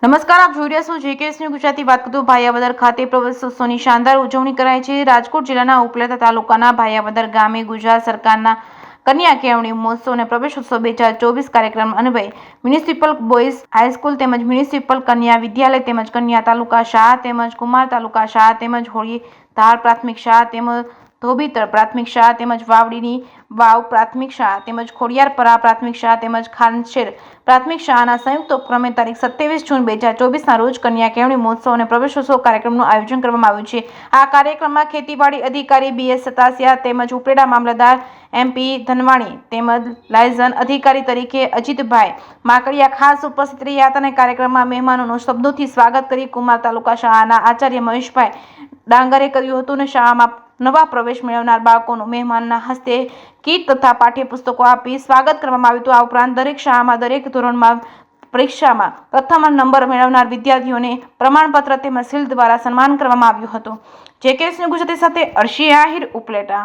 નમસ્કાર, આપ જોઈ રહ્યા છો જેકેએસ ન્યૂઝ ગુજરાતી. વાત કરતું ભાયાવદર ખાતે પ્રવેશોત્સવની શાનદાર ઉજવણી કરાઈ છે. રાજકોટ જિલ્લાના ઉપલેટા તાલુકાના ભાયાવદર ગામે ગુજરાત સરકારના કન્યા કેળવણી મહોત્સવ અને પ્રવેશોત્સવ 2024 કાર્યક્રમ અન્વયે મ્યુનિસિપલ બોયઝ હાઈસ્કૂલ તેમજ મ્યુનિસિપલ કન્યા વિદ્યાલય તેમજ કન્યા તાલુકા શાળા તેમજ કુમાર તાલુકા શાળા તેમજ હોળીધાર પ્રાથમિક શાળા તેમજ ધોબીતળ પ્રાથમિક શાળા તેમજ વાવડીની વાવ પ્રાથમિક શાળા તેમજ ખોડિયારપરા પ્રાથમિક શાળા તેમજ ખાનશેર પ્રાથમિક શાળાના સંયુક્ત ઉપક્રમે તારીખ 27 જૂન 2024ના રોજ કન્યા કેળવણી મહોત્સવ અને પ્રવેશોત્સવ કાર્યક્રમનું આયોજન કરવામાં આવ્યું છે. આ કાર્યક્રમમાં ખેતીવાડી અધિકારી BS સતાસિયા તેમજ ઉપલેટા મામલતદાર MP ધનવાણી તેમજ લાયઝન અધિકારી તરીકે અજીતભાઈ માકડિયા ખાસ ઉપસ્થિત રહ્યા હતા. અને કાર્યક્રમમાં મહેમાનોનું શબ્દોથી સ્વાગત કરી કુમાર તાલુકા શાળાના આચાર્ય મહેશભાઈ ડાંગરે કર્યું હતું. અને શાળામાં નવા પ્રવેશ મેળવનાર બાળકોનું મહેમાનના હસ્તે કીટ તથા પાઠ્યપુસ્તકો આપી સ્વાગત કરવામાં આવ્યું હતું. આ ઉપરાંત દરેક શાળામાં દરેક ધોરણમાં પરીક્ષામાં પ્રથમ નંબર મેળવનાર વિદ્યાર્થીઓને પ્રમાણપત્ર તેમજ શિલ્ડ દ્વારા સન્માન કરવામાં આવ્યું હતું. જેકેએસ ન્યૂઝ ગુજરાતી સાથે અર્શી આહિર, ઉપલેટા.